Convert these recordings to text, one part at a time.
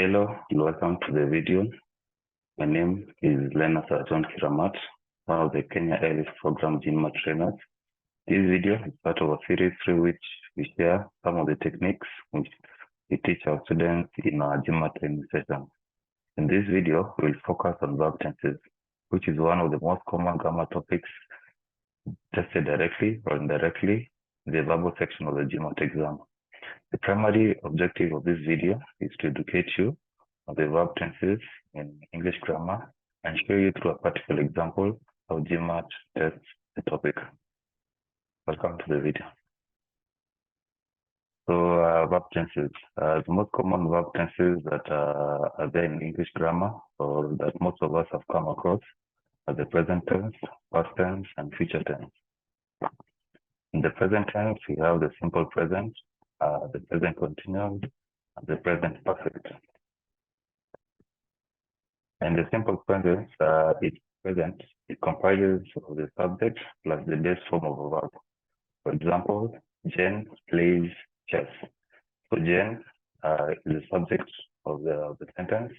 Hello and welcome to the video. My name is Lena Saraton Kiramat, one of the Kenya Airways Program GMAT trainers. This video is part of a series through which we share some of the techniques which we teach our students in our GMAT training session. In this video, we will focus on verb tenses, which is one of the most common grammar topics tested directly or indirectly in the verbal section of the GMAT exam. The primary objective of this video is to educate you on the verb tenses in English grammar and show you through a practical example how GMAT tests the topic. Welcome to the video. So verb tenses. The most common verb tenses that are there in English grammar or that most of us have come across are the present tense, past tense, and future tense. In the present tense, we have the simple present, the present continuous, and the present perfect. And the simple present, it's present. It comprises of the subject plus the base form of a verb. For example, Jane plays chess. So Jane is the subject of the sentence.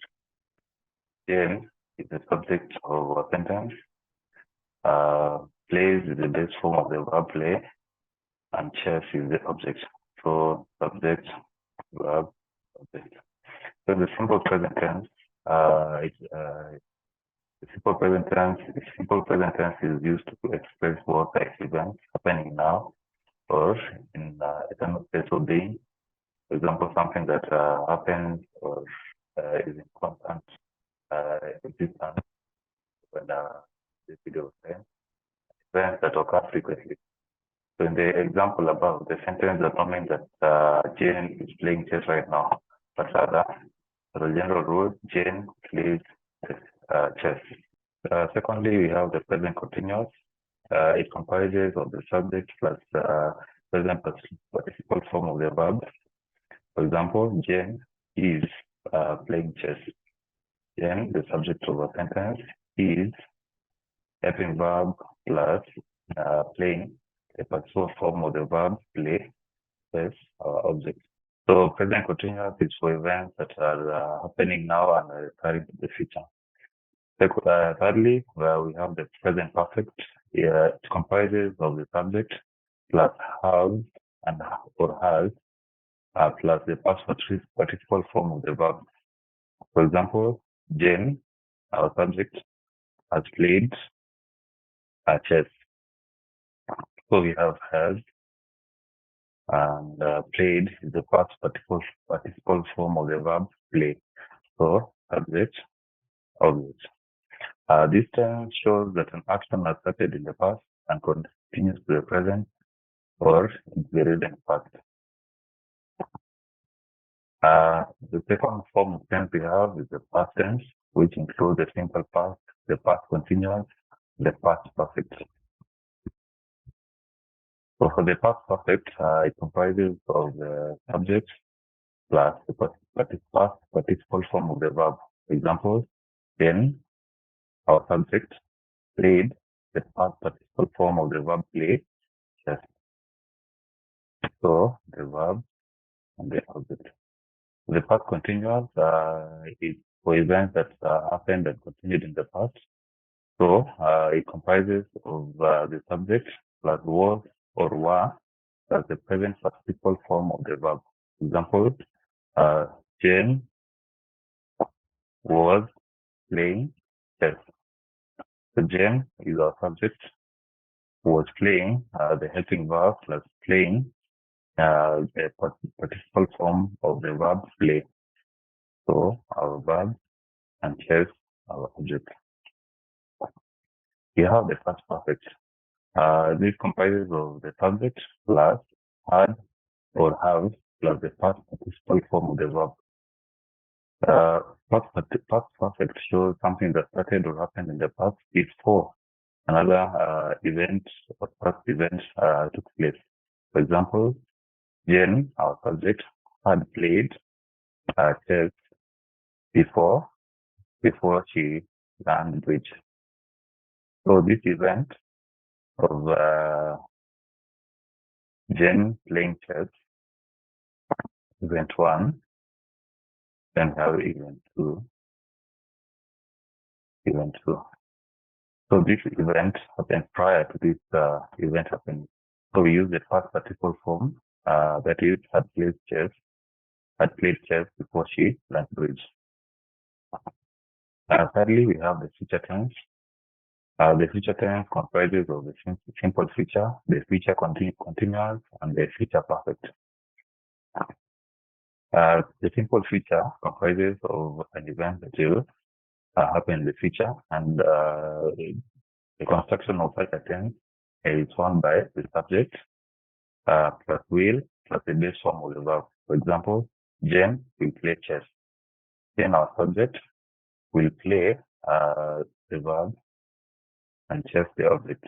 Jane is the subject of a sentence. Plays is the base form of the verb play, and chess is the object. So subject, verb, object. So the simple present tense, the simple present tense is used to express what events happening now or in eternal state of being. For example, something that happens or is in constant existence when the video was saying, events that occur frequently. So in the example above, the sentence does not mean that Jane is playing chess right now, but rather, as a general rule, Jane plays chess. Secondly, we have the present continuous. It comprises of the subject plus present participle form of the verb. For example, Jane is playing chess. Jane, the subject of a sentence, is helping verb plus playing, the participle form of the verb play, plus object. So present continuous is for events that are happening now and are referring to the future. Thirdly, we have the present perfect. It comprises of the subject plus have and or has plus the past participle form of the verb. For example, Jane, our subject, has played chess. So we have has and played is the past participle form of the verb play. So subject, object. This term shows that an action has started in the past and continues to the present or in the recent past. The second form of tense we have is the past tense, which includes the simple past, the past continuous, the past perfect. So for the past perfect, it comprises of the subject plus the past participle form of the verb. For example, then our subject played, the past participle form of the verb play, chess. So the verb and the object. The past continuous is for events that happened and continued in the past. So it comprises of the subject plus was or were plus the present participle form of the verb. For example, Jane was playing chess. So Jane is our subject, was playing the helping verb plus playing the participle form of the verb play. So our verb and chess, our object. We have the past perfect. This comprises of the subject plus had or have plus the past participle form of the verb. Past perfect shows something that started or happened in the past before another event or past event took place. For example, Jane, our subject, had played chess before she learned bridge. So this event of Jane playing chess, event 1, Then we have event 2. Event 2. So this event happened prior to this event happening. So we use the past participle form, that is, had played chess before she learned bridge. Thirdly, we have the future tense. The future tense comprises of the simple future, the future continuous, and the future perfect. The simple future comprises of an event that will happen in the future, and the construction of such a tense is formed by the subject plus will plus the base form of the verb. For example, Jane will play chess. Then our subject will play the verb and chess the object.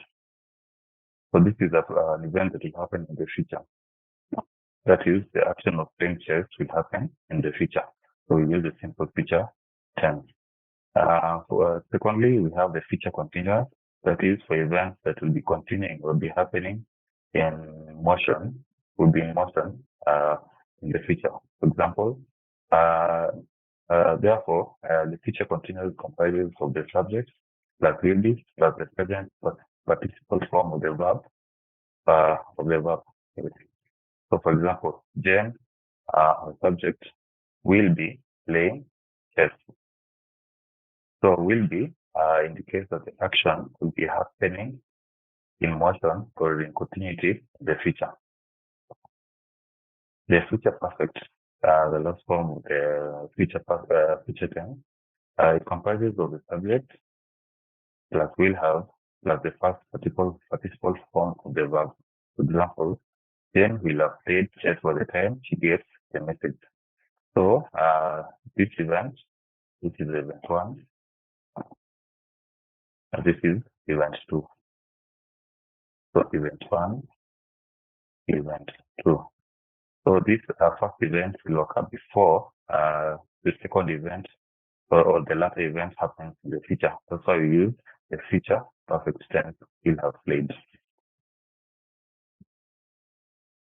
So this is an event that will happen in the future. That is, the action of playing chess will happen in the future. So we use the simple future tense. Secondly, we have the future continuous. That is, for events that will be continuing or be happening in motion, will be in motion in the future. For example, therefore, the future continuous comprises of the subject plus will be plus the present participle form of the verb. So, for example, Jane, our subject, will be playing chess. So, will be indicates that the action will be happening in motion or in continuity in the future. The future perfect, the last form of the future tense, it comprises of the subject plus will have plus the past participle form of the verb. For example, Jane will have played chess by the time she gets the message. So this event, which is event 1, and this is event 2. So event 1, event 2. So this first event will occur before the second event or the latter event happens in the future. That's why we use the future perfect tense, will have played.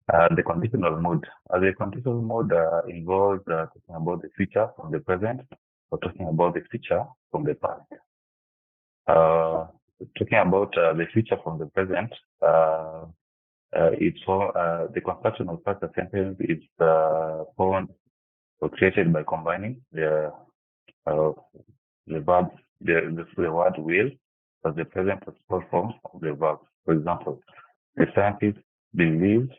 The conditional mode. The conditional mode involves talking about the future from the present or talking about the future from the past. Talking about the future from the present, it's for the construction of such a sentence is formed or created by combining the verb, the word will, plus the present participle form of the verb. For example, the scientist believes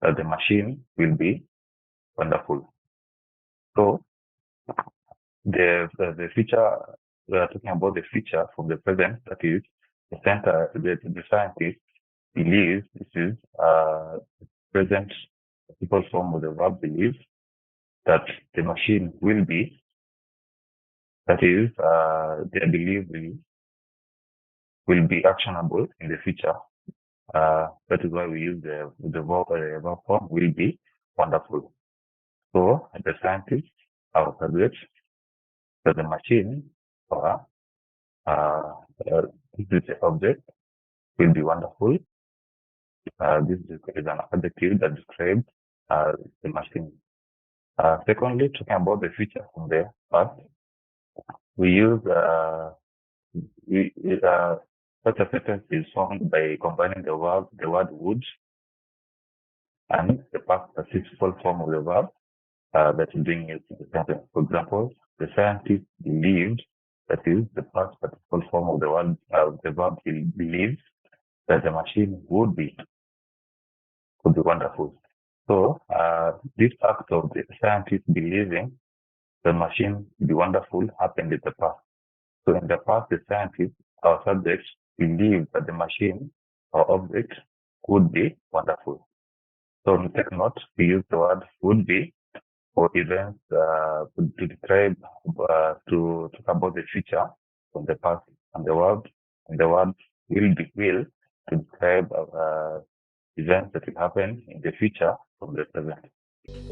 that the machine will be wonderful. So the future, we are talking about the future from the present, that is, the scientist believes, this is present participle form of the verb believes, that the machine will be, that is, their belief will be actionable in the future. That is why we use the verb form will be wonderful. So the scientist, our subject, that the machine or this is the object will be wonderful. This is an adjective that describes the machine. Secondly, talking about the future from the past, we use such a sentence is formed by combining the word would and the past participle form of the verb that is being used in the sentence. For example, the scientist believed, that is the past participle form of the verb believes, that the machine could be wonderful. So this act of the scientist believing the machine would be wonderful happened in the past. So in the past, the scientist, our subject, believed that the machine or object could be wonderful. So take note, we use the word would be for events to describe, to talk about the future from the past, and the word will to describe events that will happen in the future from the present.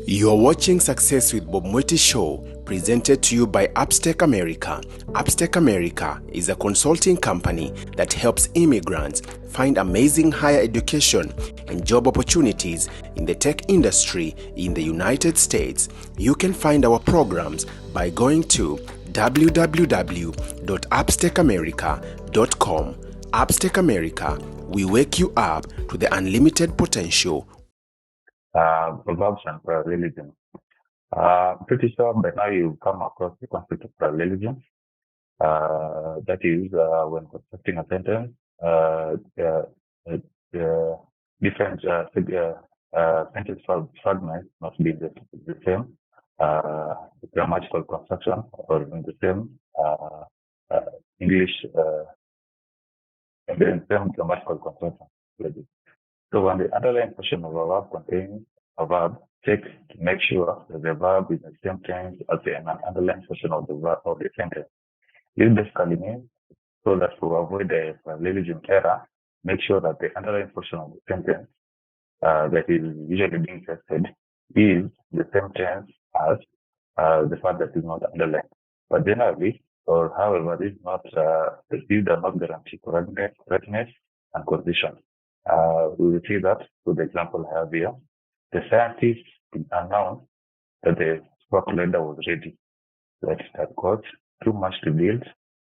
You are watching Success with Bob Mwiti Show, Presented to you by Upstack America. Upstack America is a consulting company that helps immigrants find amazing higher education and job opportunities in the tech industry in the United States. You can find our programs by going to www.upstackamerica.com. Upstack America, we wake you up to the unlimited potential. Verbs and parallelism. Pretty sure by now you've come across the concept of parallelism. That is, when constructing a sentence, different sentence fragments must be the same grammatical construction or in the same English and the same grammatical construction. So when the underlying portion of a verb contains a verb, check to make sure that the verb is in the same tense as the underlying portion of the verb of the sentence. This basically means so that to avoid the parallelism error, make sure that the underlying portion of the sentence that is usually being tested is the same tense as the part that is not underlined. But generally, or however, these do not guarantee correctness and concision. We will see that with the example I have here. The scientists announced that the calculator was ready, that it had cost too much to build,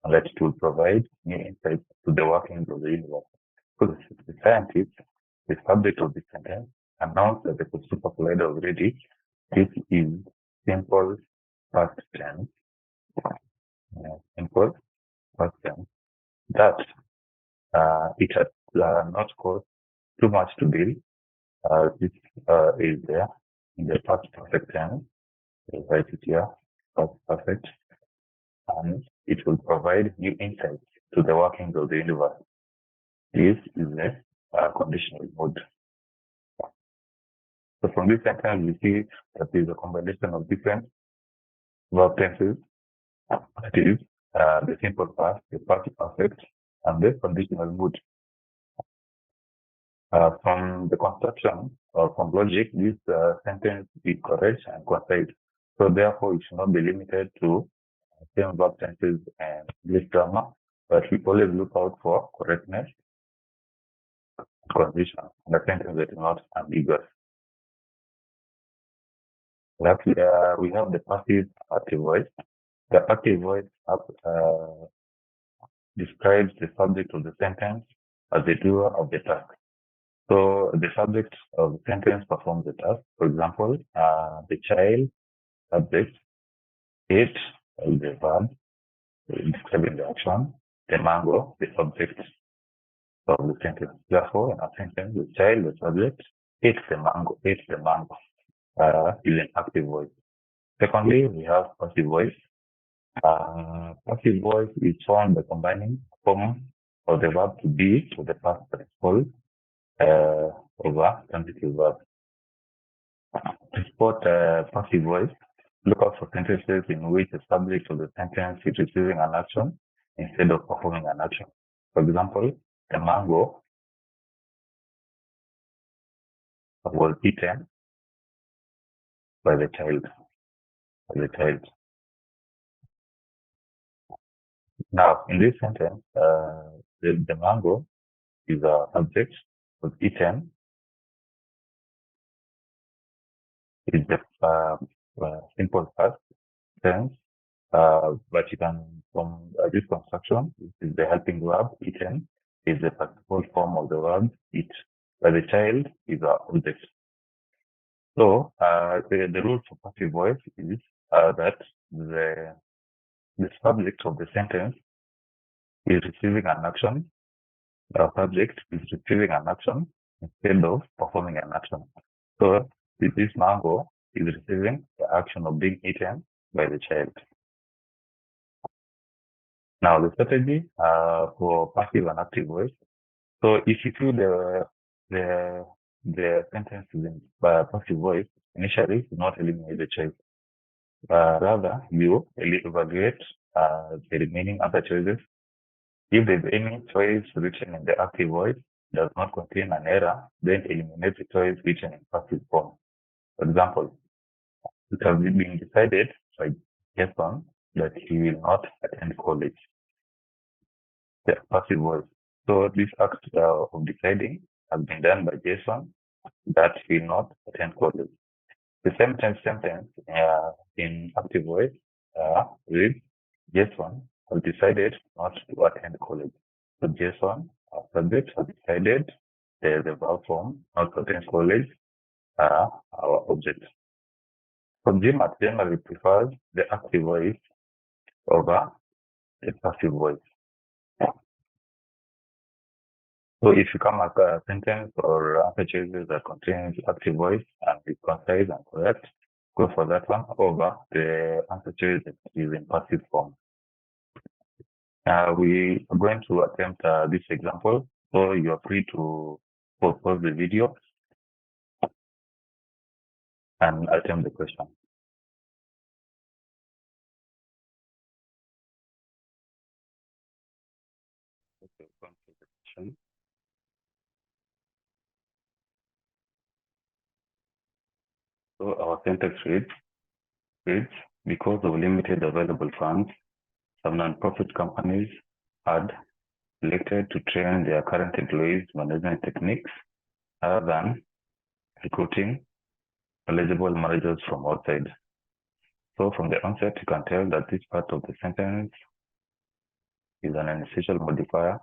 and that it will provide new insights to the workings of the universe. So the scientists, the subject of this sentence, announced that the supercollider was ready. This is simple past tense. Simple past tense. That it had not cost too much to build. This is there in the past perfect tense. I'll write it here, past perfect, and it will provide new insights to the workings of the universe. This is the conditional mode. So from this sentence, we see that there is a combination of different verb tenses. That is the simple past, the past perfect, and the conditional mood. From the construction or from logic, this sentence is correct and concise. So therefore, it should not be limited to same verb tenses and English grammar, but we always look out for correctness, concision, and a sentence that is not ambiguous. Lastly, we have the passive active voice. The active voice describes the subject of the sentence as the doer of the task. So the subject of the sentence performs the task. For example, the child, subject, ate the verb, describing the action, the mango, the subject of the sentence. Therefore, in a sentence, the child, the subject, ate the mango, is an active voice. Secondly, we have passive voice. Passive voice is formed by combining form of the verb to be with the past participle of a transitive verb. To spot passive voice, look out for sentences in which the subject of the sentence is receiving an action instead of performing an action. For example, the mango was eaten by the child. Now, in this sentence, the mango is a subject, was eaten. It's the simple past tense, but you can, from this construction, this is the helping verb, eaten, is the participle form of the verb eat, but the child is a object. So, the rule for passive voice is that the subject of the sentence is receiving an action, the subject is receiving an action instead of performing an action. So, this mango is receiving the action of being eaten by the child. Now, the strategy for passive and active voice. So, if you feel the sentence is in passive voice, initially, do not eliminate the choice. Rather, you evaluate the remaining other choices. If there's any choice written in the active voice does not contain an error, then eliminate the choice written in passive form. For example, it has been decided by Jason that he will not attend college. The passive voice. So this act of deciding has been done by Jason that he will not attend college. The same sentence in active voice reads, Jason has decided not to attend college. So Jason, our subject, has decided the verb form not to attend college, our object. So GMAT generally prefers the active voice over the passive voice. So if you come across a sentence or answer choices that contains active voice and is concise and correct, go for that one over the answer choice that is in passive form. We are going to attempt this example, so you are free to pause the video and attempt the question. So our sentence reads, because of limited available funds, some non-profit companies had elected to train their current employees management techniques other than recruiting eligible managers from outside. So from the onset, you can tell that this part of the sentence is an initial modifier.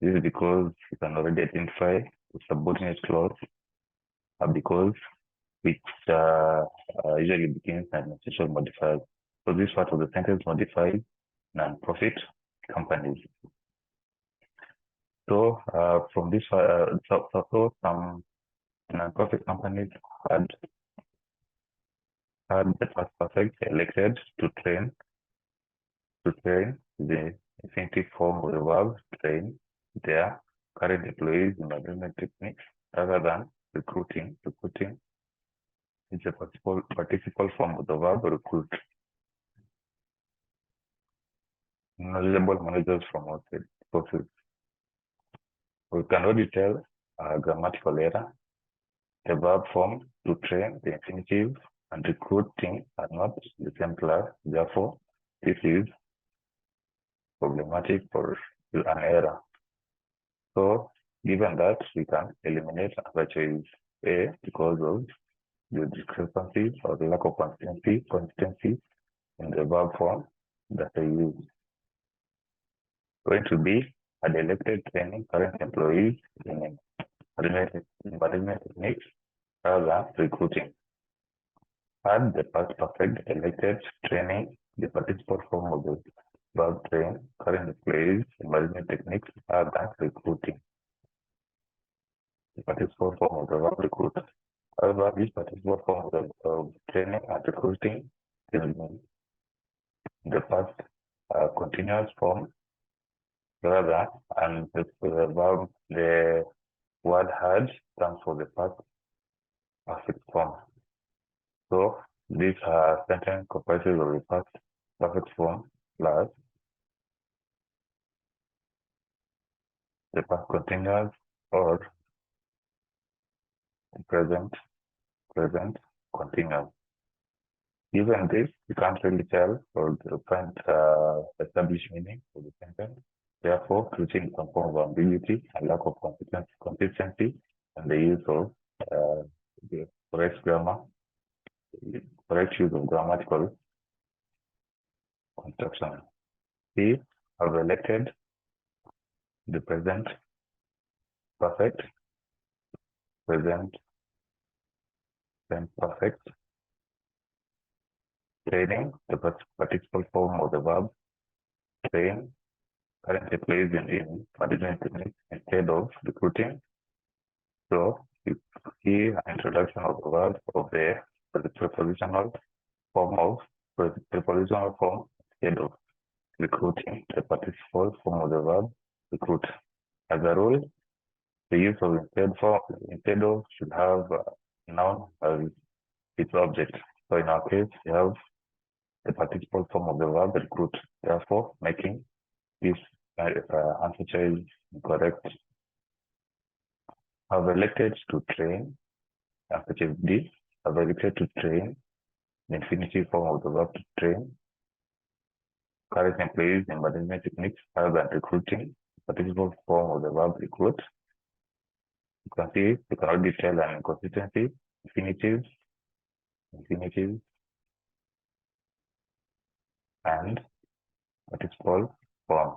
This is because you can already identify the subordinate clause because which usually begins an initial modifier. So this part of the sentence modifies non-profit companies. So from this, so some non-profit companies had the past perfect elected to train the infinitive form of the verb train their current employees in management techniques rather than recruiting. Recruiting is a participle form of the verb recruit. Knowledgeable managers from outside sources. We can already tell a grammatical error. The verb form to train, the infinitive, and recruiting are not the same class. Therefore, this is problematic for an error. So, given that, we can eliminate answer choice A because of the discrepancy or the lack of consistency in the verb form that I use. Going to be had elected training current employees in management techniques rather than recruiting. Had the past perfect elected training the participle form of the verb train current employees in management techniques rather than recruiting. The participle form of the verb recruit. However, this participle form of training and recruiting is in the past continuous form rather and the verb, the word had stands for the past perfect form. So this sentence comprises of the past perfect form plus the past continuous or the present continuous. Given this, you can't really tell or find established meaning for the sentence. Therefore, creating some form of ambiguity and lack of consistency and the use of the correct grammar, correct use of grammatical construction. C, have elected the present perfect, present perfect, training, the participle form of the verb, train, currently plays in management techniques instead of recruiting. So you see an introduction of the verb of the prepositional form instead of recruiting, the participle form of the verb recruit. As a rule, the use of instead of should have noun as its object. So in our case, we have the participle form of the verb recruit, therefore making this answer choice incorrect. Have elected to train, answer choice D, have elected to train the infinitive form of the verb to train, current employees in management techniques other than recruiting, participle form of the verb recruit. You can see you can already tell an inconsistency, infinitive, and participle form.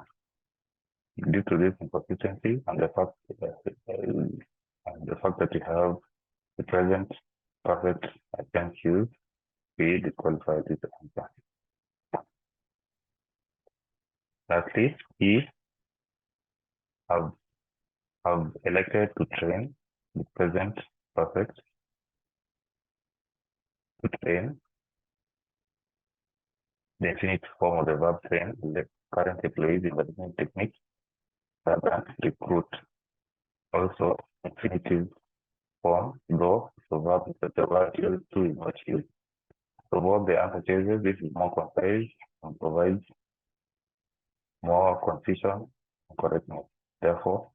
Due to this inconsistency and the fact that you have the present perfect tense use, we disqualify this answer. Lastly, he have elected to train the present perfect to train the infinite form of the verb train the current employees in management techniques rather than recruit. Also, infinitive form, though the verb used to is not used. So both the answer choices, this is more concise and provides more concision and correctness. Therefore,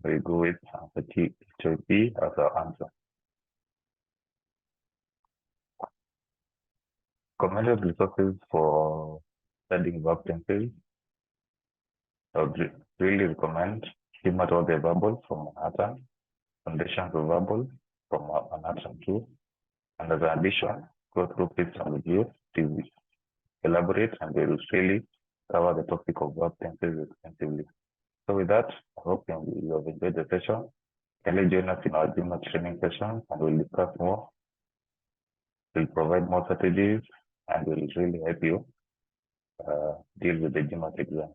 we go with answer T, choice B as our answer. Recommended resources for studying verb tenses. I would really recommend GMAT all the verbal from Manhattan, Foundations of Verbal from Manhattan 2, and as an addition, go through tips and reviews to elaborate and they will really cover the topic of verb tenses extensively. So with that, I hope you have enjoyed the session. Kindly join us in our GMAT training session and we'll discuss more. We'll provide more strategies and we'll really help you deal with the GMAT exam.